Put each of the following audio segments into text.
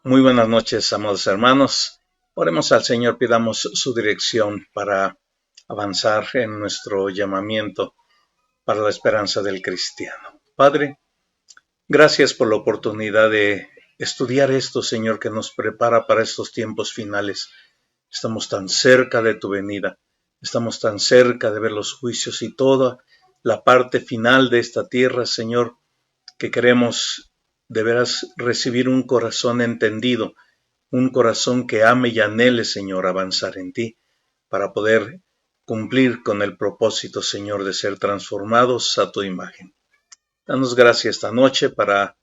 Muy buenas noches, amados hermanos. Oremos al Señor, pidamos su dirección para avanzar en nuestro llamamiento para la esperanza del cristiano. Padre, gracias por la oportunidad de estudiar esto, Señor, que nos prepara para estos tiempos finales. Estamos tan cerca de tu venida, estamos tan cerca de ver los juicios y toda la parte final de esta tierra, Señor, que queremos de veras recibir un corazón entendido, un corazón que ame y anhele, Señor, avanzar en ti, para poder cumplir con el propósito, Señor, de ser transformados a tu imagen. Danos gracia esta noche para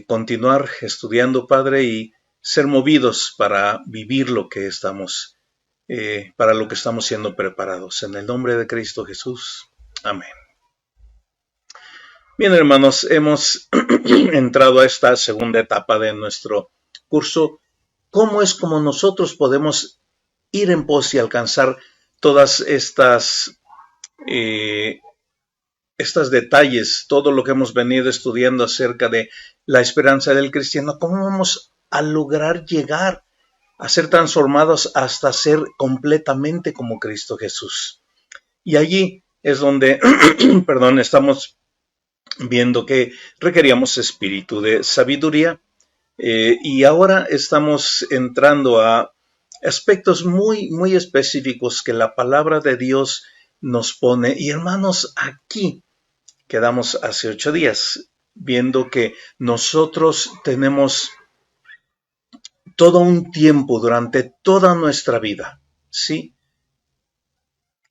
continuar estudiando, Padre, y ser movidos para vivir lo que estamos, para lo que estamos siendo preparados. En el nombre de Cristo Jesús. Amén. Bien, hermanos, hemos entrado a esta segunda etapa de nuestro curso. ¿Cómo es como nosotros podemos ir en pos y alcanzar todas estos detalles, todo lo que hemos venido estudiando acerca de la esperanza del cristiano? ¿Cómo vamos a lograr llegar a ser transformados hasta ser completamente como Cristo Jesús? Y allí es donde, estamos viendo que requeríamos espíritu de sabiduría, y ahora estamos entrando a aspectos muy específicos que la palabra de Dios nos pone. Y hermanos, aquí quedamos hace 8 días viendo que nosotros tenemos todo un tiempo durante toda nuestra vida, ¿sí?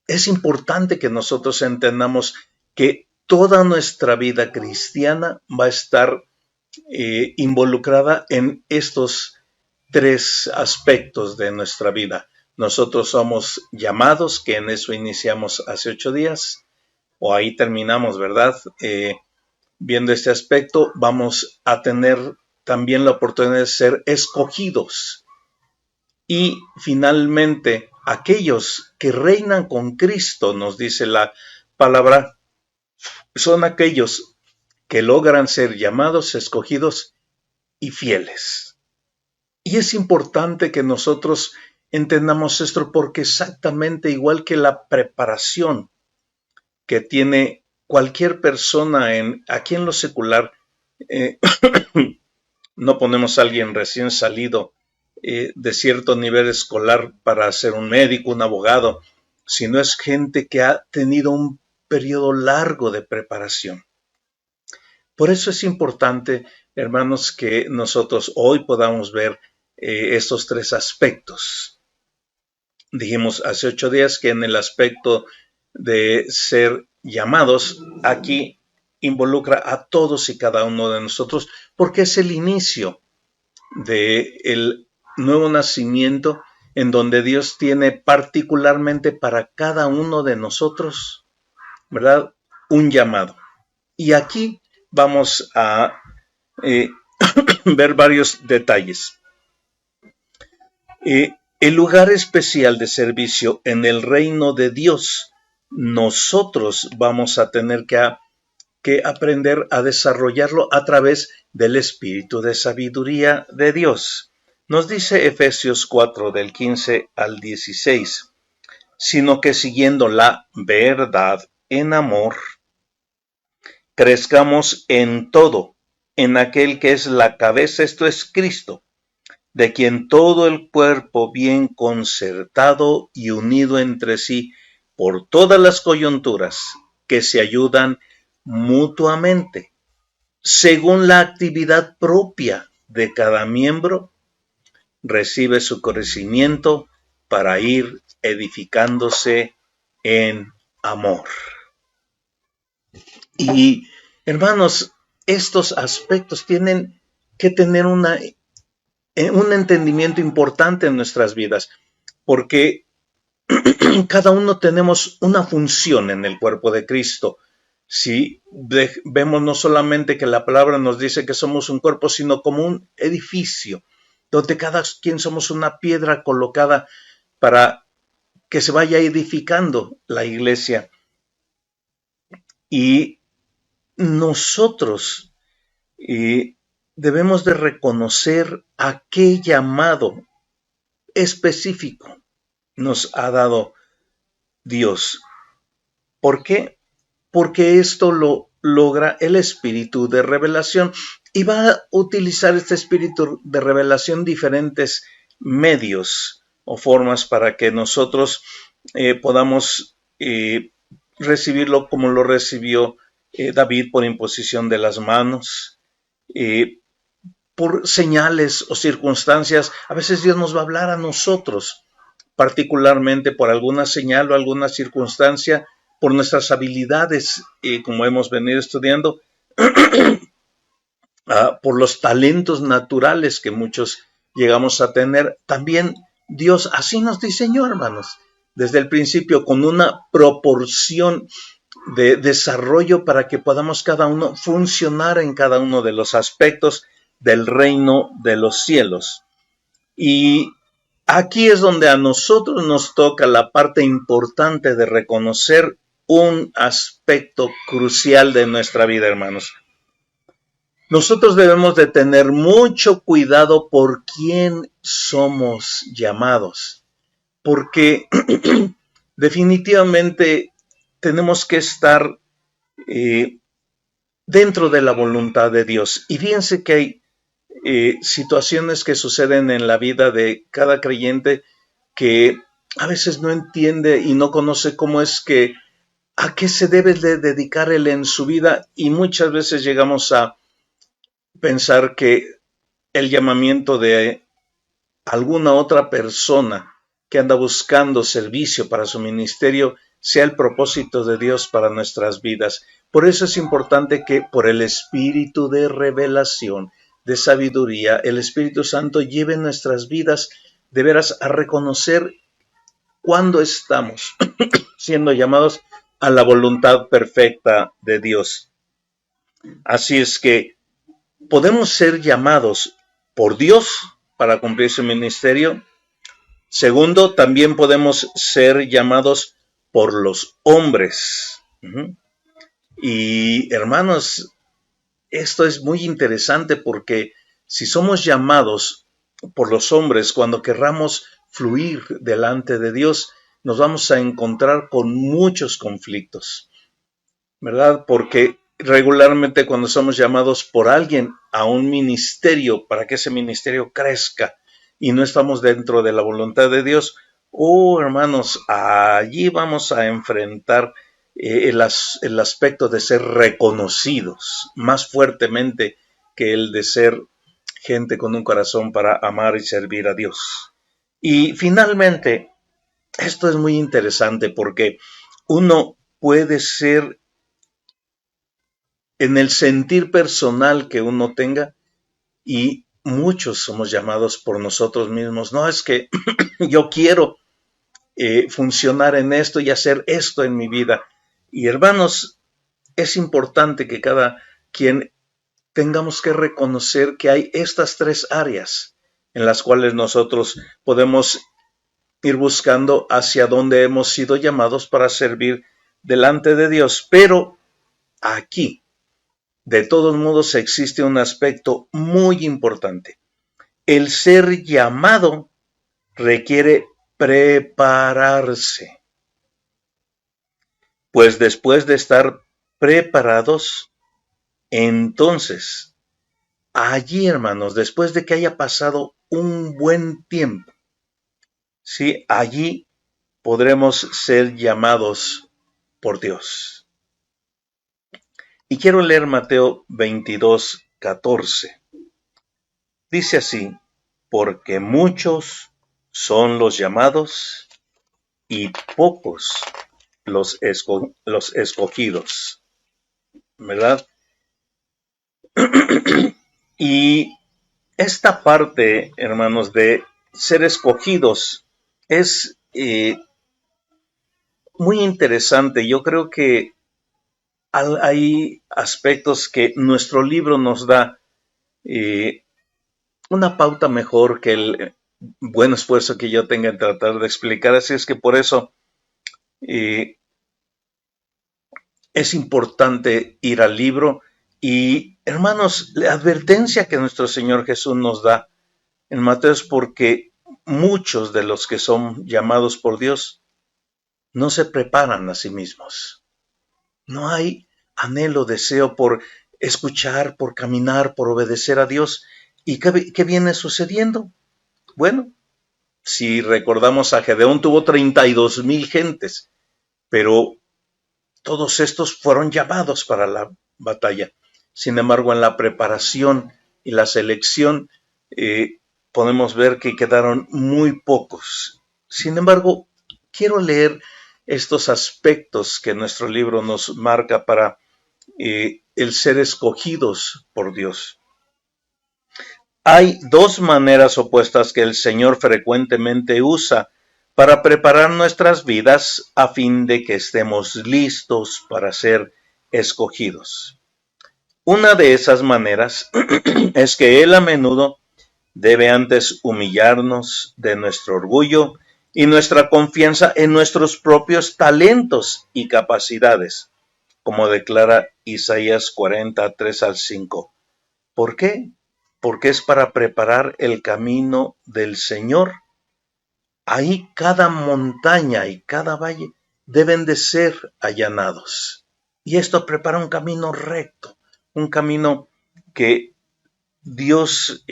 Es importante que nosotros entendamos que toda nuestra vida cristiana va a estar involucrada en estos 3 aspectos de nuestra vida. Nosotros somos llamados, que en eso iniciamos hace 8 días, o ahí terminamos, ¿verdad? Viendo este aspecto, vamos a tener también la oportunidad de ser escogidos. Y finalmente, aquellos que reinan con Cristo, nos dice la palabra, son aquellos que logran ser llamados, escogidos y fieles. Y es importante que nosotros entendamos esto, porque exactamente igual que la preparación que tiene cualquier persona aquí en lo secular, no ponemos a alguien recién salido de cierto nivel escolar para ser un médico, un abogado, sino es gente que ha tenido un periodo largo de preparación. Por eso es importante, hermanos, que nosotros hoy podamos ver estos 3 aspectos. Dijimos hace 8 días que en el aspecto de ser llamados, aquí involucra a todos y cada uno de nosotros, porque es el inicio del nuevo nacimiento, en donde Dios tiene particularmente para cada uno de nosotros, ¿verdad?, un llamado. Y aquí vamos a ver varios detalles. El lugar especial de servicio en el reino de Dios, nosotros vamos a tener que aprender a desarrollarlo a través del espíritu de sabiduría de Dios. Nos dice Efesios 4 del 15 al 16, sino que siguiendo la verdad en amor, crezcamos en todo, en aquel que es la cabeza, esto es Cristo, de quien todo el cuerpo bien concertado y unido entre sí por todas las coyunturas que se ayudan mutuamente, según la actividad propia de cada miembro, recibe su crecimiento para ir edificándose en amor. Y, hermanos, estos aspectos tienen que tener un entendimiento importante en nuestras vidas, porque cada uno tenemos una función en el cuerpo de Cristo. Si vemos no solamente que la palabra nos dice que somos un cuerpo, sino como un edificio, donde cada quien somos una piedra colocada para que se vaya edificando la iglesia. Y nosotros debemos de reconocer a qué llamado específico nos ha dado Dios. ¿Por qué? Porque esto lo logra el espíritu de revelación y va a utilizar este espíritu de revelación diferentes medios o formas para que nosotros podamos recibirlo como lo recibió David por imposición de las manos, por señales o circunstancias. A veces Dios nos va a hablar a nosotros, particularmente por alguna señal o alguna circunstancia, por nuestras habilidades, como hemos venido estudiando, por los talentos naturales que muchos llegamos a tener. También Dios así nos diseñó, hermanos, desde el principio, con una proporción de desarrollo para que podamos cada uno funcionar en cada uno de los aspectos del reino de los cielos. Y aquí es donde a nosotros nos toca la parte importante de reconocer un aspecto crucial de nuestra vida, hermanos. Nosotros debemos de tener mucho cuidado por quién somos llamados, porque definitivamente tenemos que estar dentro de la voluntad de Dios. Y fíjense que hay situaciones que suceden en la vida de cada creyente que a veces no entiende y no conoce cómo es que, a qué se debe de dedicar él en su vida, y muchas veces llegamos a pensar que el llamamiento de alguna otra persona que anda buscando servicio para su ministerio sea el propósito de Dios para nuestras vidas. Por eso es importante que por el espíritu de revelación, de sabiduría, el Espíritu Santo lleve nuestras vidas de veras a reconocer cuándo estamos siendo llamados a la voluntad perfecta de Dios. Así es que podemos ser llamados por Dios para cumplir su ministerio. Segundo, también podemos ser llamados por los hombres. Y hermanos, esto es muy interesante porque si somos llamados por los hombres, cuando querramos fluir delante de Dios, nos vamos a encontrar con muchos conflictos, ¿verdad? Porque regularmente cuando somos llamados por alguien a un ministerio, para que ese ministerio crezca, y no estamos dentro de la voluntad de Dios, hermanos, allí vamos a enfrentar el aspecto de ser reconocidos más fuertemente que el de ser gente con un corazón para amar y servir a Dios. Y finalmente, esto es muy interesante porque uno puede ser, en el sentir personal que uno tenga, y muchos somos llamados por nosotros mismos. No, es que yo quiero funcionar en esto y hacer esto en mi vida. Y hermanos, es importante que cada quien tengamos que reconocer que hay estas tres áreas en las cuales nosotros podemos ir buscando hacia dónde hemos sido llamados para servir delante de Dios. Pero aquí, de todos modos, existe un aspecto muy importante. El ser llamado requiere prepararse. Pues después de estar preparados, entonces, allí, hermanos, después de que haya pasado un buen tiempo, ¿sí? Allí podremos ser llamados por Dios. Y quiero leer Mateo 22:14. Dice así: porque muchos son los llamados y pocos los escogidos, ¿verdad? Y esta parte, hermanos, de ser escogidos es muy interesante. Yo creo que hay aspectos que nuestro libro nos da una pauta mejor que el buen esfuerzo que yo tenga en tratar de explicar. Así es que por eso es importante ir al libro Y hermanos, la advertencia que nuestro Señor Jesús nos da en Mateo es porque muchos de los que son llamados por Dios no se preparan a sí mismos. No hay anhelo, deseo por escuchar, por caminar, por obedecer a Dios. ¿Y qué viene sucediendo? Bueno, si recordamos a Gedeón, tuvo 32,000 gentes, pero todos estos fueron llamados para la batalla. Sin embargo, en la preparación y la selección, podemos ver que quedaron muy pocos. Sin embargo, quiero leer estos aspectos que nuestro libro nos marca para el ser escogidos por Dios. Hay dos maneras opuestas que el Señor frecuentemente usa para preparar nuestras vidas a fin de que estemos listos para ser escogidos. Una de esas maneras es que Él a menudo debe antes humillarnos de nuestro orgullo y nuestra confianza en nuestros propios talentos y capacidades, como declara Isaías 43 al 5. ¿Por qué? Porque es para preparar el camino del Señor. Ahí cada montaña y cada valle deben de ser allanados. Y esto prepara un camino recto, un camino que Dios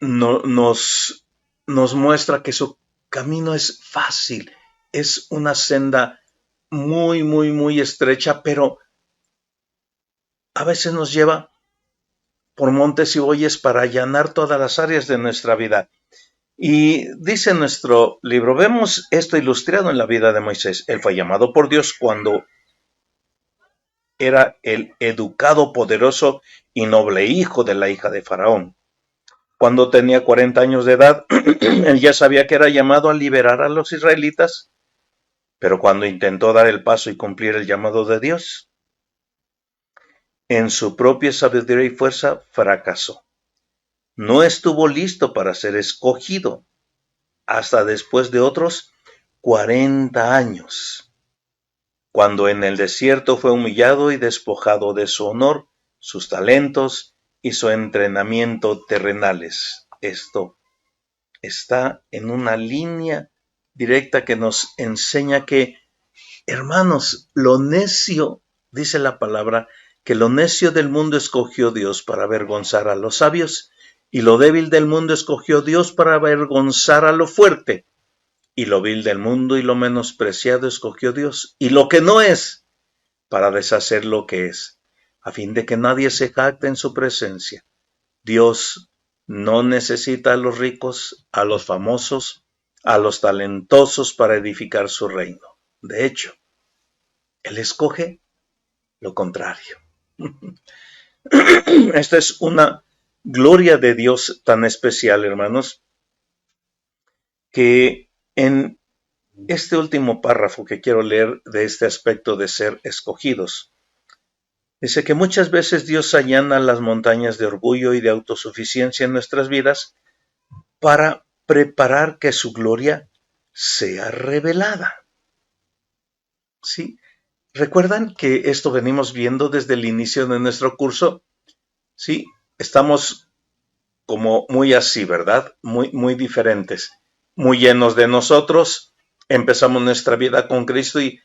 nos muestra que su camino es fácil, es una senda muy, muy, muy estrecha, pero a veces nos lleva por montes y valles para allanar todas las áreas de nuestra vida. Y dice nuestro libro, vemos esto ilustrado en la vida de Moisés. Él fue llamado por Dios cuando era el educado, poderoso y noble hijo de la hija de Faraón. Cuando tenía 40 años de edad, él ya sabía que era llamado a liberar a los israelitas, pero cuando intentó dar el paso y cumplir el llamado de Dios, en su propia sabiduría y fuerza fracasó. No estuvo listo para ser escogido hasta después de otros 40 años, cuando en el desierto fue humillado y despojado de su honor, sus talentos y su entrenamiento terrenales. Esto está en una línea directa que nos enseña que, hermanos, lo necio, dice la palabra, que lo necio del mundo escogió Dios para avergonzar a los sabios, y lo débil del mundo escogió Dios para avergonzar a lo fuerte, y lo vil del mundo y lo menospreciado escogió Dios, y lo que no es, para deshacer lo que es, a fin de que nadie se jacte en su presencia. Dios no necesita a los ricos, a los famosos, a los talentosos para edificar su reino. De hecho, Él escoge lo contrario. Esta es una gloria de Dios tan especial, hermanos, que en este último párrafo que quiero leer de este aspecto de ser escogidos, dice que muchas veces Dios allana las montañas de orgullo y de autosuficiencia en nuestras vidas para preparar que su gloria sea revelada. ¿Sí? ¿Recuerdan que esto venimos viendo desde el inicio de nuestro curso? Sí, estamos como muy así, ¿verdad? Muy, muy diferentes, muy llenos de nosotros. Empezamos nuestra vida con Cristo y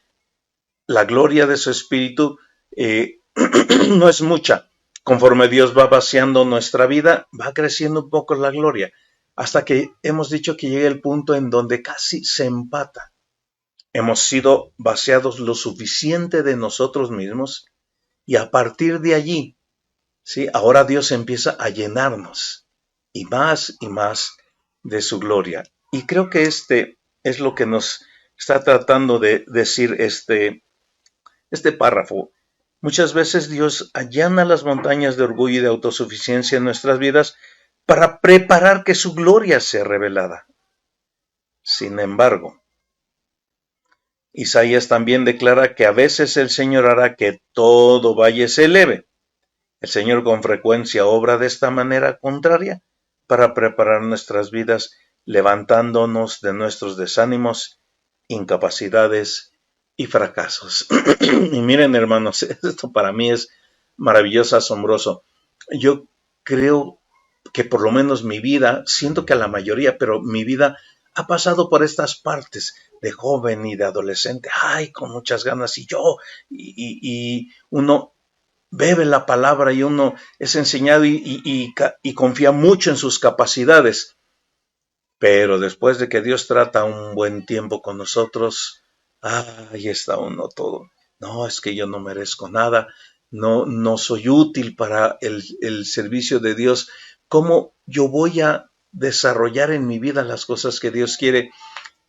la gloria de su Espíritu no es mucha. Conforme Dios va vaciando nuestra vida, va creciendo un poco la gloria, hasta que hemos dicho que llega el punto en donde casi se empata. Hemos sido vaciados lo suficiente de nosotros mismos y a partir de allí, ¿sí? Ahora Dios empieza a llenarnos y más de su gloria. Y creo que este es lo que nos está tratando de decir este párrafo. Muchas veces Dios allana las montañas de orgullo y de autosuficiencia en nuestras vidas para preparar que su gloria sea revelada. Sin embargo, Isaías también declara que a veces el Señor hará que todo valle se eleve. El Señor con frecuencia obra de esta manera contraria para preparar nuestras vidas, levantándonos de nuestros desánimos, incapacidades y fracasos. Y miren, hermanos, esto para mí es maravilloso, asombroso. Yo creo que por lo menos mi vida, siento que a la mayoría, pero mi vida ha pasado por estas partes de joven y de adolescente, ay, con muchas ganas, y uno bebe la palabra y uno es enseñado y confía mucho en sus capacidades. Pero después de que Dios trata un buen tiempo con nosotros, ahí está uno todo. No, es que yo no merezco nada, no soy útil para el servicio de Dios. ¿Cómo yo voy a desarrollar en mi vida las cosas que Dios quiere?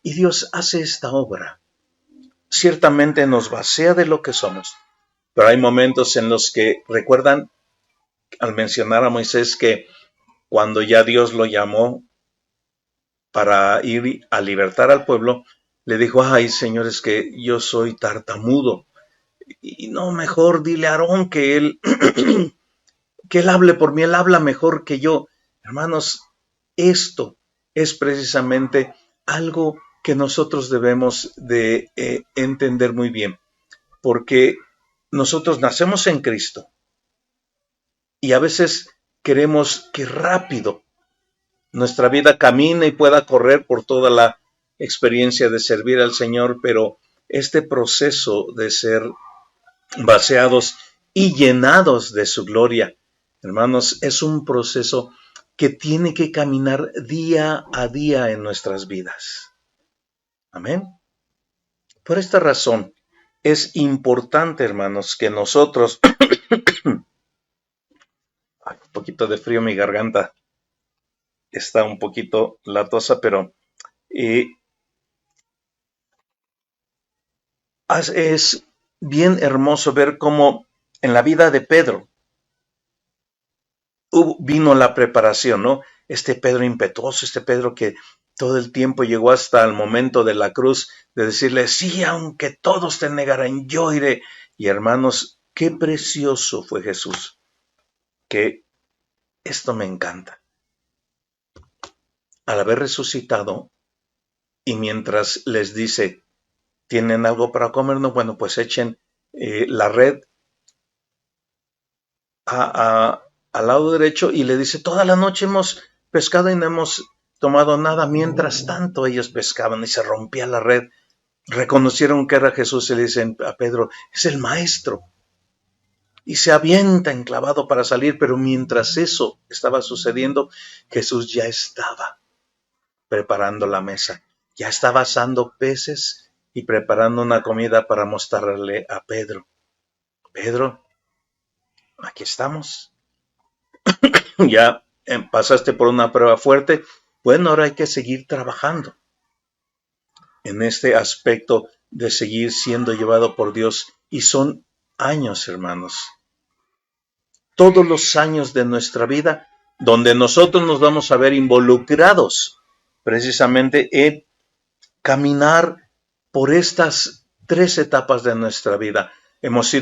Y Dios hace esta obra. Ciertamente nos vacía de lo que somos, pero hay momentos en los que, recuerdan al mencionar a Moisés que cuando ya Dios lo llamó para ir a libertar al pueblo, le dijo, ay, señores, que yo soy tartamudo. Y no, mejor dile a Aarón que él hable por mí, él habla mejor que yo. Hermanos, esto es precisamente algo que nosotros debemos de entender muy bien, porque nosotros nacemos en Cristo y a veces queremos que rápido nuestra vida camine y pueda correr por toda la experiencia de servir al Señor, pero este proceso de ser vaciados y llenados de su gloria, hermanos, es un proceso que tiene que caminar día a día en nuestras vidas. Amén. Por esta razón, es importante, hermanos, que nosotros, un poquito de frío en mi garganta, está un poquito latosa, pero es bien hermoso ver cómo en la vida de Pedro vino la preparación, ¿no? Este Pedro impetuoso, este Pedro que todo el tiempo llegó hasta el momento de la cruz de decirle, sí, aunque todos te negaran, yo iré. Y hermanos, qué precioso fue Jesús, que esto me encanta. Al haber resucitado y mientras les dice, ¿tienen algo para comer? No, bueno, pues echen la red al lado derecho y le dice, toda la noche hemos pescado y no hemos tomado nada. Mientras tanto ellos pescaban y se rompía la red. Reconocieron que era Jesús y le dicen a Pedro, es el maestro. Y se avienta enclavado para salir, pero mientras eso estaba sucediendo, Jesús ya estaba preparando la mesa. Ya estaba asando peces y preparando una comida para mostrarle a Pedro. Pedro, aquí estamos. Ya pasaste por una prueba fuerte. Bueno, ahora hay que seguir trabajando en este aspecto de seguir siendo llevado por Dios. Y son años, hermanos. Todos los años de nuestra vida donde nosotros nos vamos a ver involucrados precisamente en caminar por estas tres etapas de nuestra vida. Hemos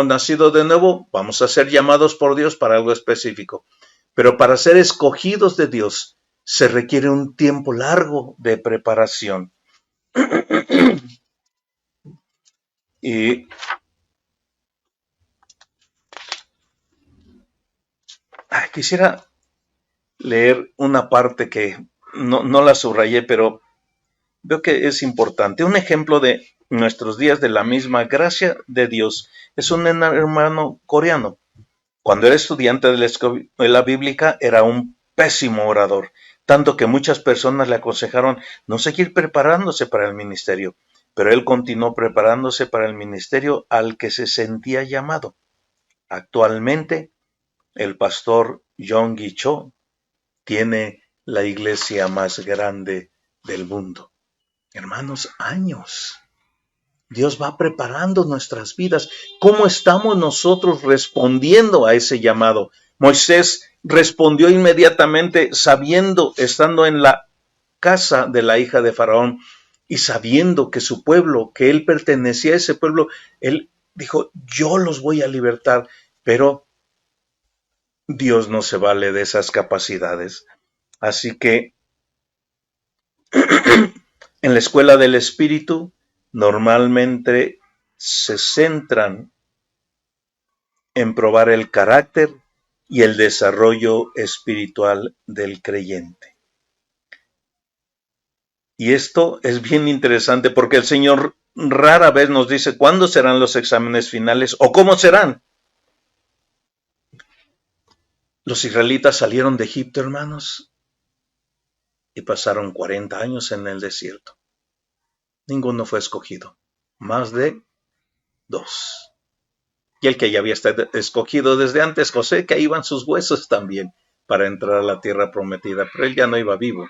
nacido de nuevo, vamos a ser llamados por Dios para algo específico. Pero para ser escogidos de Dios se requiere un tiempo largo de preparación. Y quisiera leer una parte que no la subrayé, pero veo que es importante. Un ejemplo de nuestros días de la misma gracia de Dios es un hermano coreano. Cuando era estudiante de la escuela bíblica era un pésimo orador, tanto que muchas personas le aconsejaron no seguir preparándose para el ministerio, pero él continuó preparándose para el ministerio al que se sentía llamado. Actualmente, el pastor Yonggi Cho tiene la iglesia más grande del mundo. Hermanos, años. Dios va preparando nuestras vidas. ¿Cómo estamos nosotros respondiendo a ese llamado? Moisés respondió inmediatamente sabiendo, estando en la casa de la hija de Faraón y sabiendo que su pueblo, que él pertenecía a ese pueblo, él dijo, yo los voy a libertar, pero Dios no se vale de esas capacidades. Así que en la escuela del Espíritu, normalmente se centran en probar el carácter y el desarrollo espiritual del creyente. Y esto es bien interesante porque el Señor rara vez nos dice cuándo serán los exámenes finales o cómo serán. Los israelitas salieron de Egipto, hermanos, y pasaron 40 años en el desierto. Ninguno fue escogido, más de 2. Y el que ya había estado escogido desde antes, José, que ahí iban sus huesos también para entrar a la tierra prometida, pero él ya no iba vivo.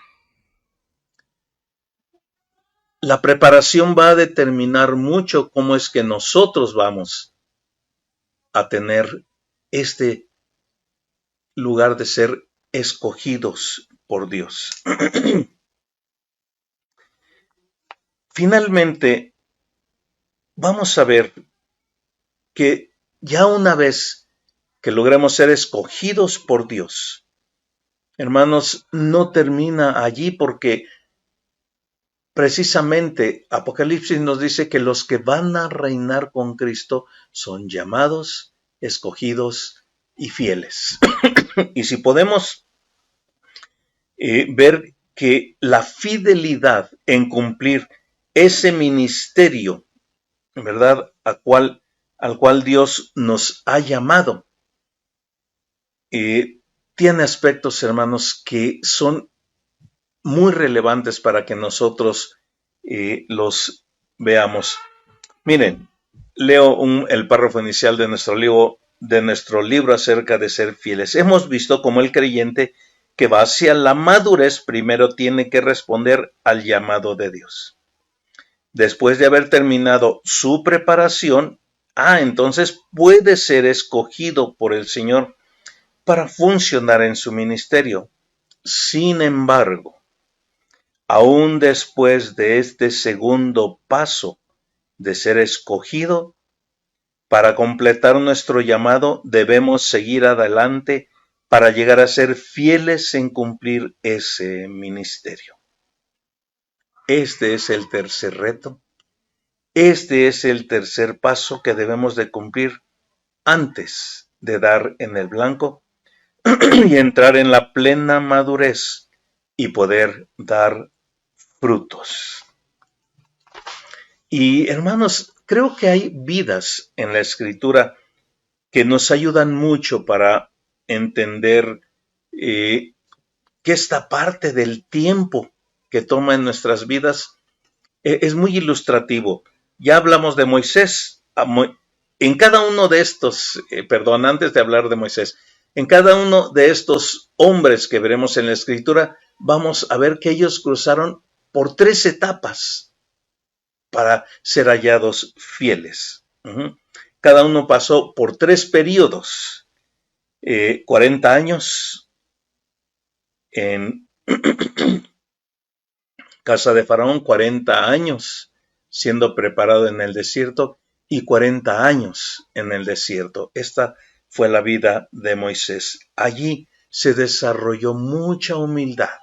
La preparación va a determinar mucho cómo es que nosotros vamos a tener este lugar de ser escogidos por Dios. Finalmente, vamos a ver que ya una vez que logremos ser escogidos por Dios, hermanos, no termina allí porque precisamente Apocalipsis nos dice que los que van a reinar con Cristo son llamados, escogidos y fieles. Y si podemos ver que la fidelidad en cumplir ese ministerio, ¿verdad?, al cual Dios nos ha llamado, tiene aspectos, hermanos, que son muy relevantes para que nosotros los veamos. Miren, leo el párrafo inicial de nuestro libro acerca de ser fieles. Hemos visto cómo el creyente que va hacia la madurez primero tiene que responder al llamado de Dios. Después de haber terminado su preparación, entonces puede ser escogido por el Señor para funcionar en su ministerio. Sin embargo, aún después de este segundo paso de ser escogido, para completar nuestro llamado debemos seguir adelante para llegar a ser fieles en cumplir ese ministerio. Este es el tercer reto. Este es el tercer paso que debemos de cumplir antes de dar en el blanco y entrar en la plena madurez y poder dar frutos. Y hermanos, creo que hay vidas en la Escritura que nos ayudan mucho para entender que esta parte del tiempo que toma en nuestras vidas es muy ilustrativo. Ya hablamos de Moisés. En cada uno de estos, antes de hablar de Moisés, en cada uno de estos hombres que veremos en la Escritura, vamos a ver que ellos cruzaron por 3 etapas para ser hallados fieles. Cada uno pasó por 3 periodos. 40 años en casa de Faraón, 40 años siendo preparado en el desierto y 40 años en el desierto. Esta fue la vida de Moisés. Allí se desarrolló mucha humildad,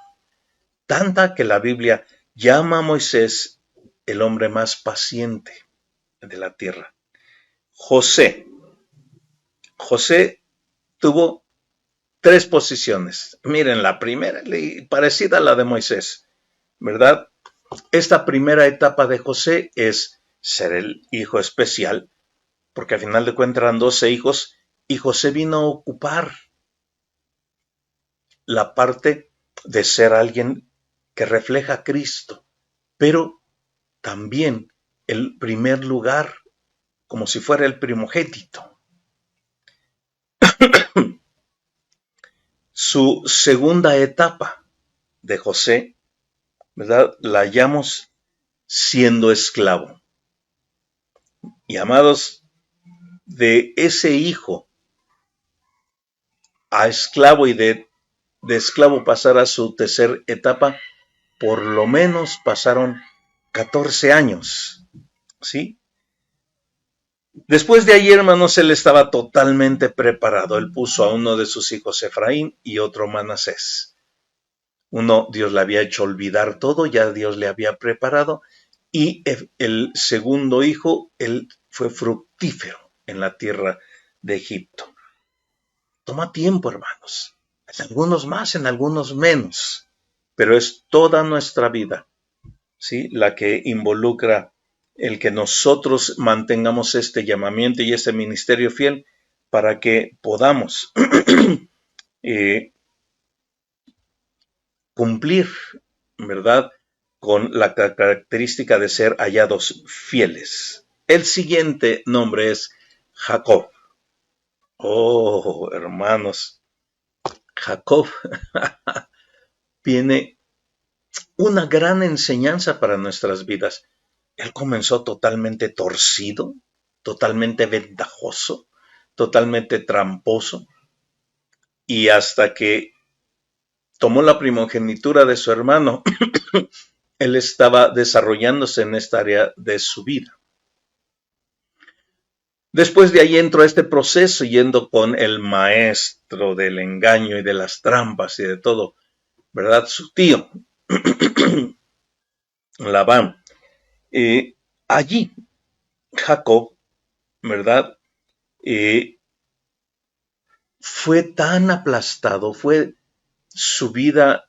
tanta que la Biblia llama a Moisés el hombre más paciente de la tierra. José tuvo 3 posiciones. Miren, la primera, parecida a la de Moisés, ¿verdad? Esta primera etapa de José es ser el hijo especial, porque al final de cuentas eran 12 hijos, y José vino a ocupar la parte de ser alguien que refleja a Cristo, pero también el primer lugar, como si fuera el primogénito. Su segunda etapa de José, ¿verdad?, la hallamos siendo esclavo. Y amados, de ese hijo a esclavo y de esclavo pasar a su tercera etapa, por lo menos pasaron 14 años, ¿sí? Después de ahí, hermanos, él estaba totalmente preparado. Él puso a uno de sus hijos Efraín y otro Manasés. Uno, Dios le había hecho olvidar todo, ya Dios le había preparado, y el segundo hijo, él fue fructífero en la tierra de Egipto. Toma tiempo, hermanos. En algunos más, en algunos menos. Pero es toda nuestra vida, ¿sí?, la que involucra el que nosotros mantengamos este llamamiento y este ministerio fiel para que podamos cumplir, ¿verdad?, con la característica de ser hallados fieles. El siguiente nombre es Jacob. Oh, hermanos, Jacob tiene una gran enseñanza para nuestras vidas. Él comenzó totalmente torcido, totalmente ventajoso, totalmente tramposo, y hasta que tomó la primogenitura de su hermano, él estaba desarrollándose en esta área de su vida. Después de ahí entró este proceso yendo con el maestro del engaño y de las trampas y de todo, ¿verdad? Su tío, Labán. Allí, Jacob, ¿verdad? Fue tan aplastado, fue su vida,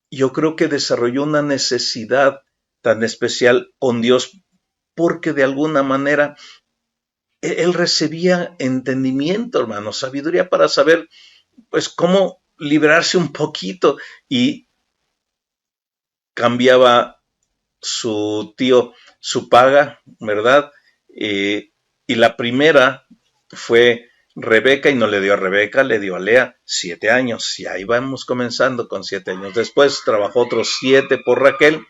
yo creo que desarrolló una necesidad tan especial con Dios, porque de alguna manera él recibía entendimiento, hermano, sabiduría para saber, pues, cómo librarse un poquito, y cambiaba su tío su paga, ¿verdad? Y la primera fue Rebeca, y no le dio a Rebeca, le dio a Lea 7 años, y ahí vamos comenzando con 7 años. Después trabajó otros 7 por Raquel,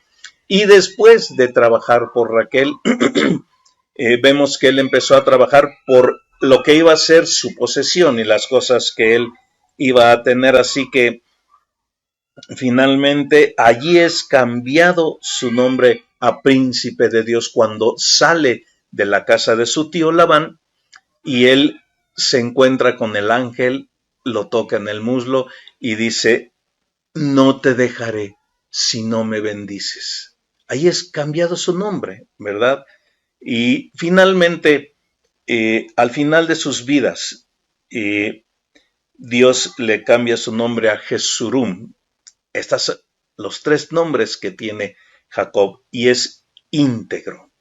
y después de trabajar por Raquel, vemos que él empezó a trabajar por lo que iba a ser su posesión y las cosas que él iba a tener, así que finalmente allí es cambiado su nombre a príncipe de Dios cuando sale de la casa de su tío Labán, y él se encuentra con el ángel, lo toca en el muslo y dice: no te dejaré si no me bendices. Ahí es cambiado su nombre, ¿verdad? Y finalmente, al final de sus vidas, Dios le cambia su nombre a Jesurum. Estos los 3 nombres que tiene Jacob, y es íntegro,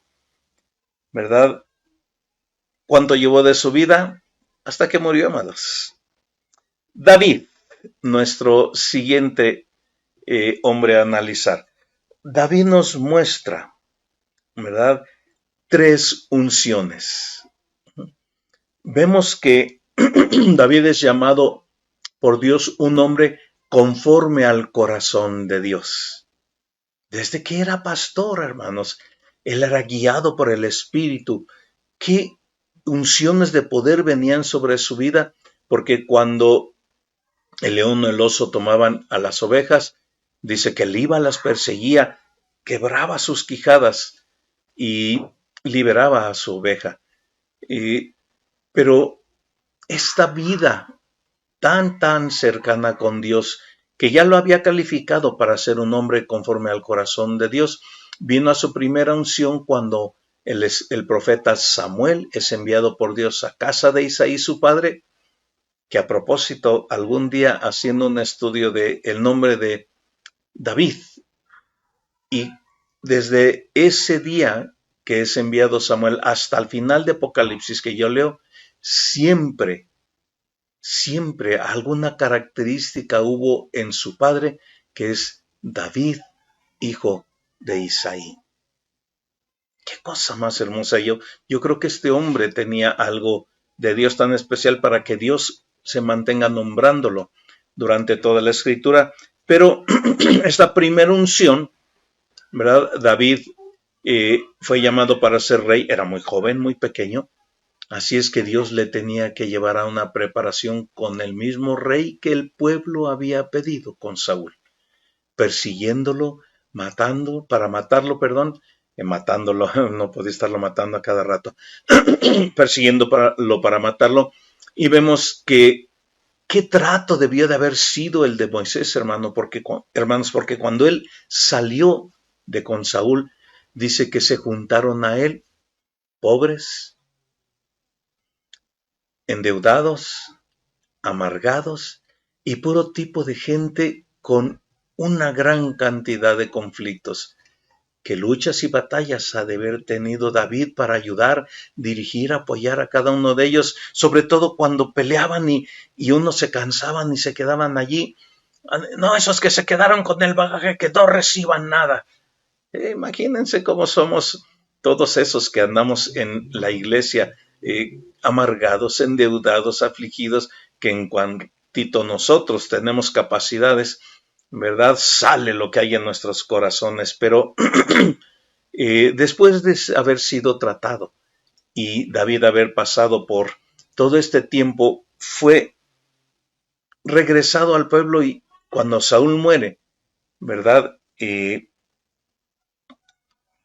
¿verdad? ¿Cuánto llevó de su vida? Hasta que murió, amados. David, nuestro siguiente hombre a analizar. David nos muestra, ¿verdad?, 3 unciones. Vemos que David es llamado por Dios un hombre conforme al corazón de Dios. Desde que era pastor, hermanos, él era guiado por el Espíritu. ¿Qué unciones de poder venían sobre su vida? Porque cuando el león o el oso tomaban a las ovejas, dice que él iba, las perseguía, quebraba sus quijadas y liberaba a su oveja. Pero esta vida tan cercana con Dios, que ya lo había calificado para ser un hombre conforme al corazón de Dios, vino a su primera unción cuando el profeta Samuel es enviado por Dios a casa de Isaí, su padre, que a propósito, algún día haciendo un estudio del nombre de David, y desde ese día que es enviado Samuel hasta el final de Apocalipsis que yo leo, siempre alguna característica hubo en su padre, que es David, hijo de Isaí. Qué cosa más hermosa. Yo creo que este hombre tenía algo de Dios tan especial para que Dios se mantenga nombrándolo durante toda la escritura. Pero esta primera unción, ¿verdad? David fue llamado para ser rey, era muy joven, muy pequeño. Así es que Dios le tenía que llevar a una preparación con el mismo rey que el pueblo había pedido, con Saúl, persiguiéndolo, matándolo, matándolo, no podía estarlo matando a cada rato, persiguiéndolo para matarlo. Y vemos que qué trato debió de haber sido el de Moisés, hermanos, porque cuando él salió de con Saúl, dice que se juntaron a él pobres, endeudados, amargados y puro tipo de gente con una gran cantidad de conflictos. Qué luchas y batallas ha de haber tenido David para ayudar, dirigir, apoyar a cada uno de ellos, sobre todo cuando peleaban y unos se cansaban y se quedaban allí. No, esos que se quedaron con el bagaje, que no reciban nada. Imagínense cómo somos todos esos que andamos en la iglesia, amargados, endeudados, afligidos, que en cuantito nosotros tenemos capacidades, ¿verdad? Sale lo que hay en nuestros corazones, pero después de haber sido tratado y David haber pasado por todo este tiempo, fue regresado al pueblo y cuando Saúl muere, ¿verdad?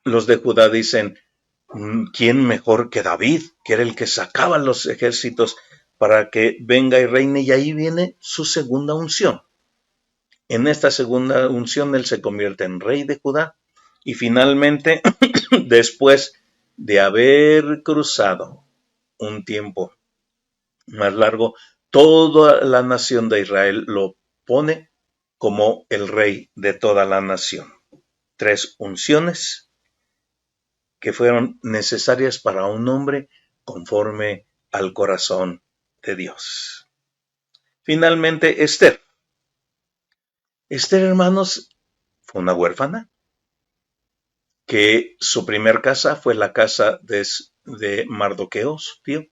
Los de Judá dicen, ¿quién mejor que David, que era el que sacaba los ejércitos para que venga y reine? Y ahí viene su segunda unción. En esta segunda unción él se convierte en rey de Judá y finalmente, después de haber cruzado un tiempo más largo, toda la nación de Israel lo pone como el rey de toda la nación. 3 unciones que fueron necesarias para un hombre conforme al corazón de Dios. Finalmente, Esther. Esther, hermanos, fue una huérfana, que su primer casa fue la casa de Mardoqueo, su tío.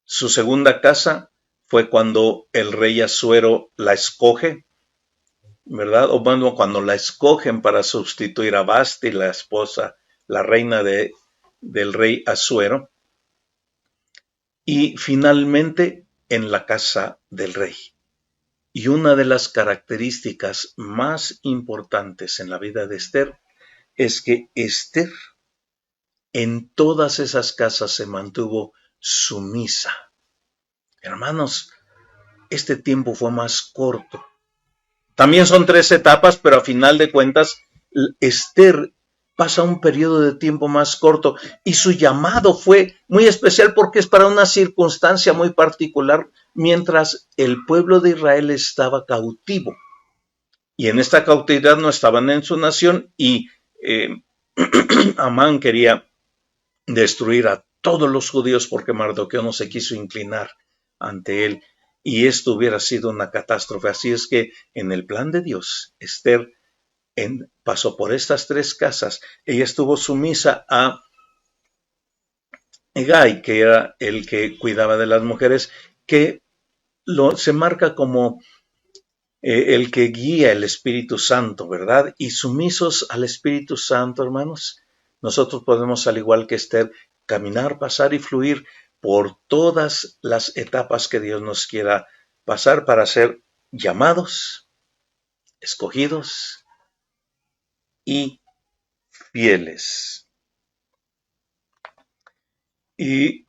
Su segunda casa fue cuando el rey Asuero la escoge, ¿verdad? O bueno, cuando la escogen para sustituir a Vasti, la esposa, la reina del rey Asuero. Y finalmente en la casa del rey. Y una de las características más importantes en la vida de Esther es que Esther en todas esas casas se mantuvo sumisa. Hermanos, este tiempo fue más corto. También son 3 etapas, pero a final de cuentas, Esther pasa un periodo de tiempo más corto y su llamado fue muy especial porque es para una circunstancia muy particular mientras el pueblo de Israel estaba cautivo. Y en esta cautividad no estaban en su nación y Amán quería destruir a todos los judíos porque Mardoqueo no se quiso inclinar ante él y esto hubiera sido una catástrofe. Así es que en el plan de Dios, Esther pasó por estas 3 casas. Ella estuvo sumisa a Hegai, que era el que cuidaba de las mujeres, que se marca como el que guía el Espíritu Santo, ¿verdad? Y sumisos al Espíritu Santo, hermanos, nosotros podemos, al igual que Esther, caminar, pasar y fluir por todas las etapas que Dios nos quiera pasar para ser llamados, escogidos y fieles. Y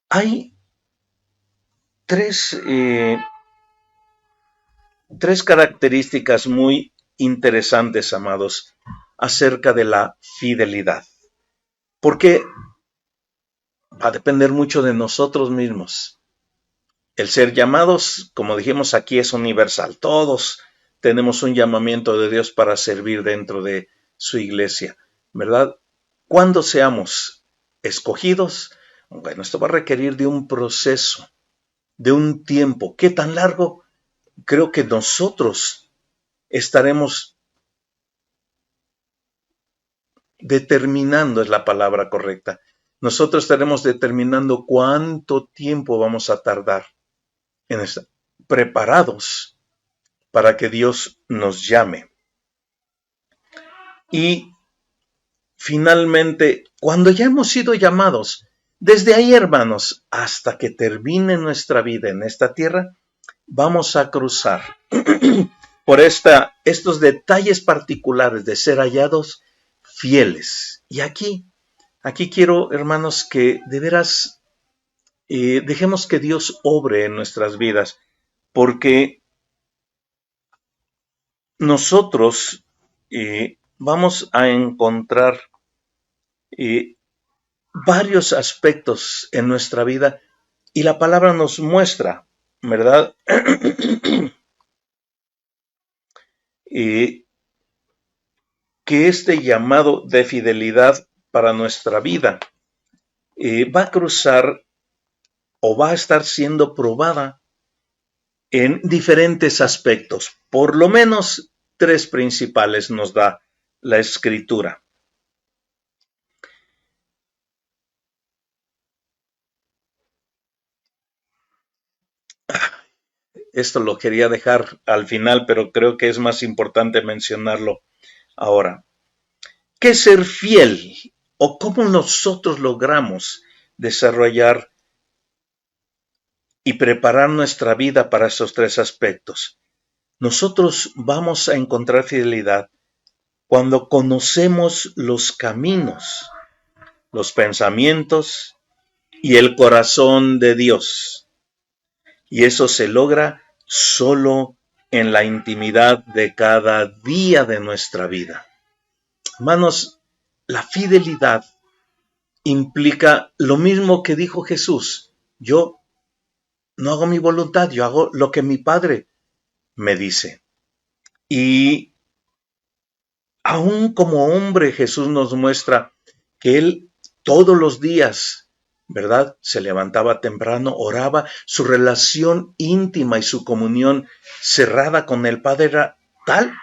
hay tres características muy interesantes, amados, acerca de la fidelidad. Porque va a depender mucho de nosotros mismos. El ser llamados, como dijimos aquí, es universal. Todos tenemos un llamamiento de Dios para servir dentro de su iglesia, ¿verdad? Cuando seamos escogidos, bueno, esto va a requerir de un proceso, de un tiempo. ¿Qué tan largo? Creo que nosotros estaremos determinando, es la palabra correcta. Nosotros estaremos determinando cuánto tiempo vamos a tardar en estar preparados para que Dios nos llame. Y finalmente, cuando ya hemos sido llamados, desde ahí, hermanos, hasta que termine nuestra vida en esta tierra, vamos a cruzar por estos detalles particulares de ser hallados fieles. Y aquí quiero, hermanos, que de veras dejemos que Dios obre en nuestras vidas. porque nosotros vamos a encontrar varios aspectos en nuestra vida y la palabra nos muestra, ¿verdad? Que este llamado de fidelidad para nuestra vida va a cruzar o va a estar siendo probada en diferentes aspectos. Por lo menos tres principales nos da la Escritura. Esto lo quería dejar al final, pero creo que es más importante mencionarlo ahora. ¿Qué es ser fiel? ¿O cómo nosotros logramos desarrollar y preparar nuestra vida para estos tres aspectos? Nosotros vamos a encontrar fidelidad cuando conocemos los caminos, los pensamientos y el corazón de Dios. Y eso se logra solo en la intimidad de cada día de nuestra vida. Hermanos, la fidelidad implica lo mismo que dijo Jesús. Yo no hago mi voluntad, yo hago lo que mi Padre me dice. Y aún como hombre, Jesús nos muestra que Él todos los días, ¿verdad? Se levantaba temprano, oraba, su relación íntima y su comunión cerrada con el Padre era tal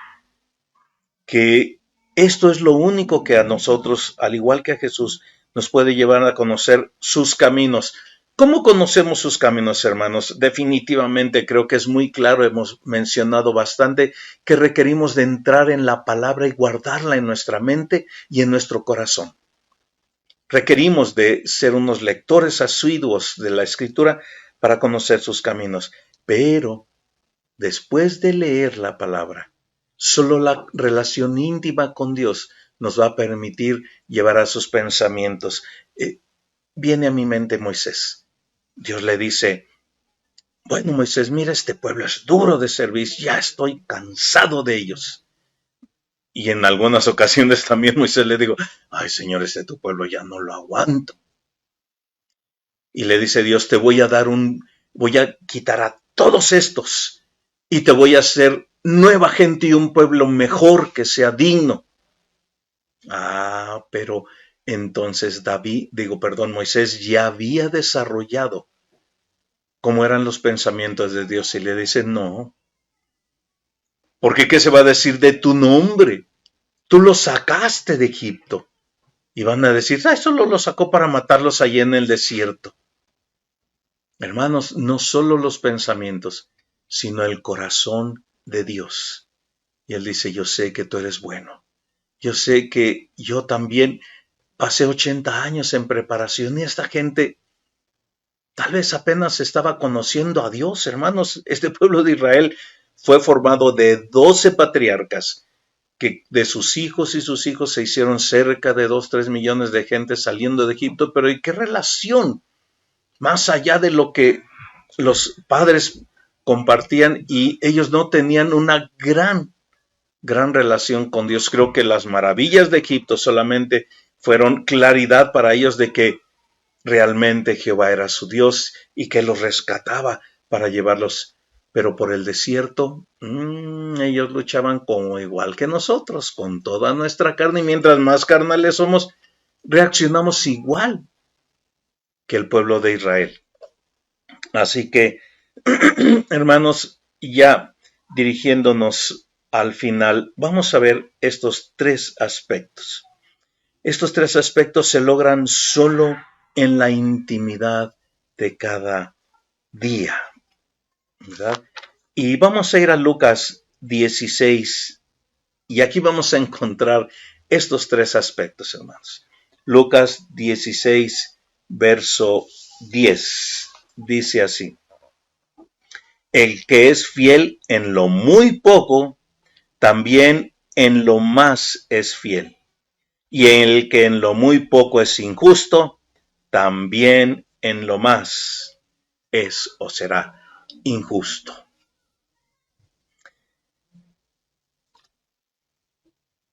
que esto es lo único que a nosotros, al igual que a Jesús, nos puede llevar a conocer sus caminos. ¿Cómo conocemos sus caminos, hermanos? Definitivamente creo que es muy claro, hemos mencionado bastante que requerimos de entrar en la palabra y guardarla en nuestra mente y en nuestro corazón. Requerimos de ser unos lectores asiduos de la Escritura para conocer sus caminos, pero después de leer la palabra, solo la relación íntima con Dios nos va a permitir llevar a sus pensamientos. Viene a mi mente Moisés. Dios le dice, bueno Moisés, mira, este pueblo es duro de servir, ya estoy cansado de ellos. Y en algunas ocasiones también Moisés le digo, ay Señor, tu pueblo ya no lo aguanto. Y le dice Dios, voy a quitar a todos estos y te voy a hacer nueva gente y un pueblo mejor que sea digno. Pero entonces Moisés ya había desarrollado cómo eran los pensamientos de Dios y le dice, no, porque ¿qué se va a decir de tu nombre? Tú los sacaste de Egipto. Y van a decir, solo los sacó para matarlos allí en el desierto. Hermanos, no solo los pensamientos, sino el corazón de Dios. Y Él dice, yo sé que tú eres bueno. Yo sé que yo también pasé 80 años en preparación y esta gente tal vez apenas estaba conociendo a Dios, hermanos. Este pueblo de Israel fue formado de 12 patriarcas, que de sus hijos y sus hijos se hicieron cerca de 2-3 millones de gente saliendo de Egipto, pero ¿y qué relación? Más allá de lo que los padres compartían y ellos no tenían una gran relación con Dios. Creo que las maravillas de Egipto solamente fueron claridad para ellos de que realmente Jehová era su Dios y que los rescataba para llevarlos. Pero por el desierto, ellos luchaban como igual que nosotros, con toda nuestra carne, y mientras más carnales somos, reaccionamos igual que el pueblo de Israel. Así que, hermanos, ya dirigiéndonos al final, vamos a ver estos tres aspectos. Estos tres aspectos se logran solo en la intimidad de cada día, ¿verdad? Y vamos a ir a Lucas 16 y aquí vamos a encontrar estos tres aspectos, hermanos. Lucas 16, verso 10, dice así: el que es fiel en lo muy poco, también en lo más es fiel. Y el que en lo muy poco es injusto, también en lo más es o será injusto.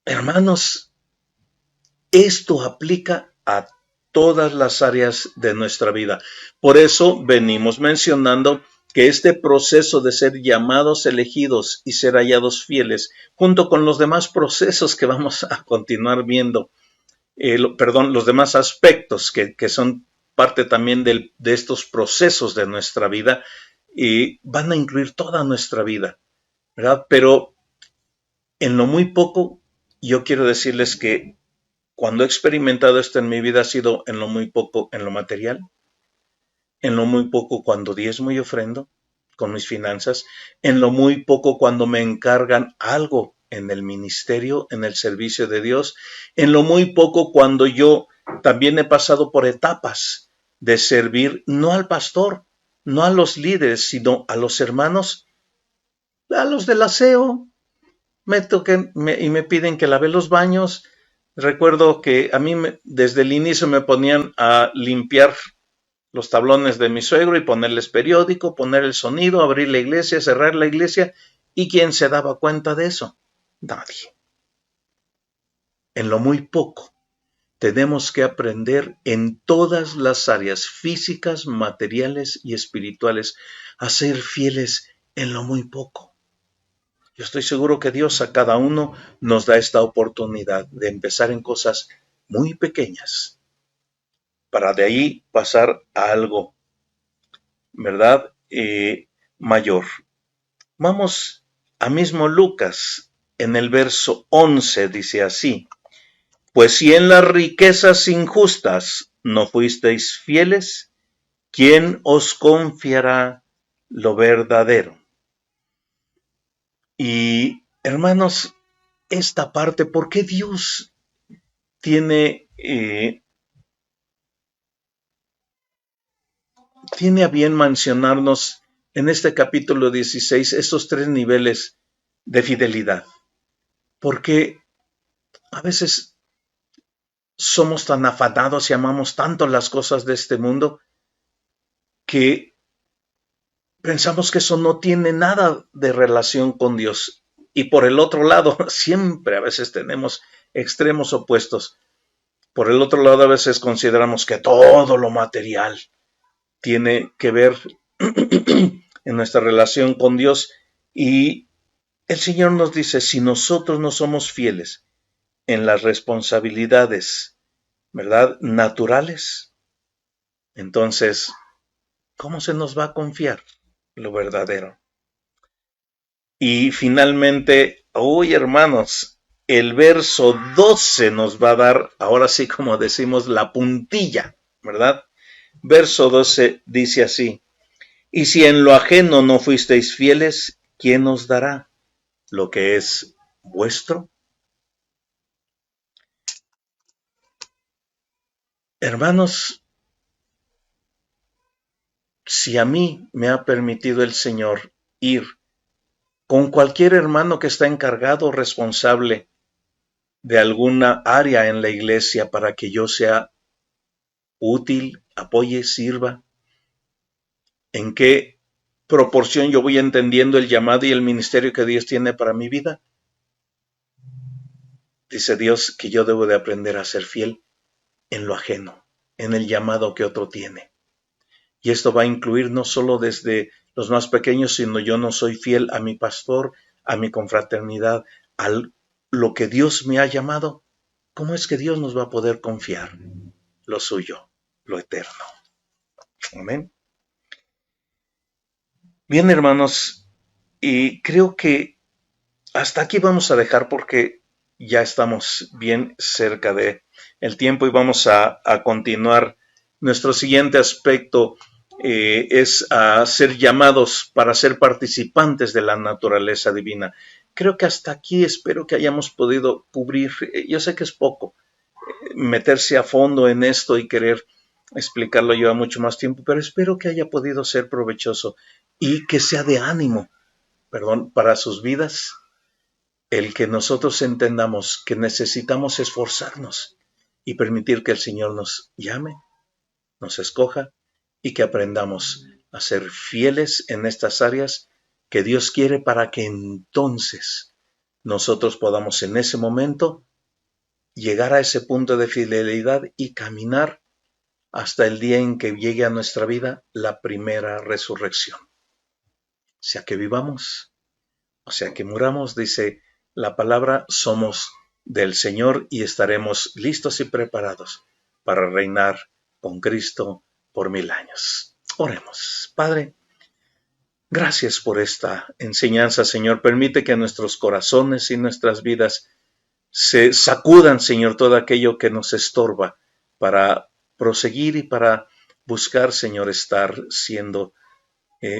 Hermanos, esto aplica a todas las áreas de nuestra vida. Por eso venimos mencionando que este proceso de ser llamados, elegidos y ser hallados fieles, junto con los demás procesos que vamos a continuar viendo, los demás aspectos que son parte también de estos procesos de nuestra vida, van a incluir toda nuestra vida, ¿verdad? Pero en lo muy poco, yo quiero decirles que cuando he experimentado esto en mi vida ha sido en lo muy poco en lo material, en lo muy poco cuando diezmo y ofrendo con mis finanzas, en lo muy poco cuando me encargan algo en el ministerio, en el servicio de Dios, en lo muy poco cuando yo también he pasado por etapas de servir no al pastor, no a los líderes, sino a los hermanos, a los del aseo, y me piden que lave los baños. Recuerdo que a mí desde el inicio me ponían a limpiar los tablones de mi suegro y ponerles periódico, poner el sonido, abrir la iglesia, cerrar la iglesia. ¿Y quién se daba cuenta de eso? Nadie. En lo muy poco tenemos que aprender en todas las áreas físicas, materiales y espirituales a ser fieles en lo muy poco. Yo estoy seguro que Dios a cada uno nos da esta oportunidad de empezar en cosas muy pequeñas para de ahí pasar a algo, ¿verdad? Mayor. Vamos a mismo Lucas, en el verso 11 dice así: pues si en las riquezas injustas no fuisteis fieles, ¿quién os confiará lo verdadero? Y hermanos, esta parte, ¿por qué Dios tiene a bien mencionarnos en este capítulo 16 estos tres niveles de fidelidad? Porque a veces somos tan afanados y amamos tanto las cosas de este mundo que pensamos que eso no tiene nada de relación con Dios. Y por el otro lado, siempre a veces tenemos extremos opuestos. Por el otro lado, a veces consideramos que todo lo material tiene que ver en nuestra relación con Dios. Y el Señor nos dice, si nosotros no somos fieles en las responsabilidades, ¿verdad?, naturales, entonces, ¿cómo se nos va a confiar lo verdadero? Y finalmente, uy, hermanos, el verso 12 nos va a dar, ahora sí como decimos, la puntilla, ¿verdad? Verso 12 dice así: y si en lo ajeno no fuisteis fieles, ¿quién os dará lo que es vuestro? Hermanos, si a mí me ha permitido el Señor ir con cualquier hermano que está encargado o responsable de alguna área en la iglesia para que yo sea útil, apoye, sirva, en qué proporción yo voy entendiendo el llamado y el ministerio que Dios tiene para mi vida, dice Dios que yo debo de aprender a ser fiel en lo ajeno, en el llamado que otro tiene. Y esto va a incluir no solo desde los más pequeños, sino yo no soy fiel a mi pastor, a mi confraternidad, a lo que Dios me ha llamado. ¿Cómo es que Dios nos va a poder confiar lo suyo, lo eterno? Amén. Bien, hermanos, y creo que hasta aquí vamos a dejar porque ya estamos bien cerca de el tiempo y vamos a continuar. Nuestro siguiente aspecto es a ser llamados para ser participantes de la naturaleza divina. Creo que hasta aquí espero que hayamos podido cubrir, yo sé que es poco, meterse a fondo en esto y querer explicarlo lleva mucho más tiempo, pero espero que haya podido ser provechoso y que sea de ánimo, para sus vidas, el que nosotros entendamos que necesitamos esforzarnos y permitir que el Señor nos llame, nos escoja y que aprendamos a ser fieles en estas áreas que Dios quiere para que entonces nosotros podamos en ese momento llegar a ese punto de fidelidad y caminar hasta el día en que llegue a nuestra vida la primera resurrección. Sea que vivamos, o sea que muramos, dice la palabra, somos del Señor y estaremos listos y preparados para reinar con Cristo por 1000 años. Oremos. Padre, gracias por esta enseñanza, Señor. Permite que nuestros corazones y nuestras vidas se sacudan, Señor, todo aquello que nos estorba para proseguir y para buscar, Señor, estar siendo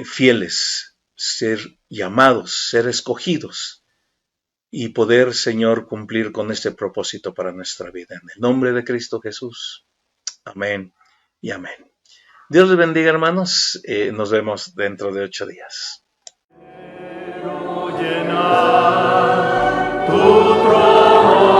fieles, ser llamados, ser escogidos y poder, Señor, cumplir con este propósito para nuestra vida. En el nombre de Cristo Jesús. Amén y amén. Dios les bendiga, hermanos. Nos vemos dentro de 8 días. Tu trono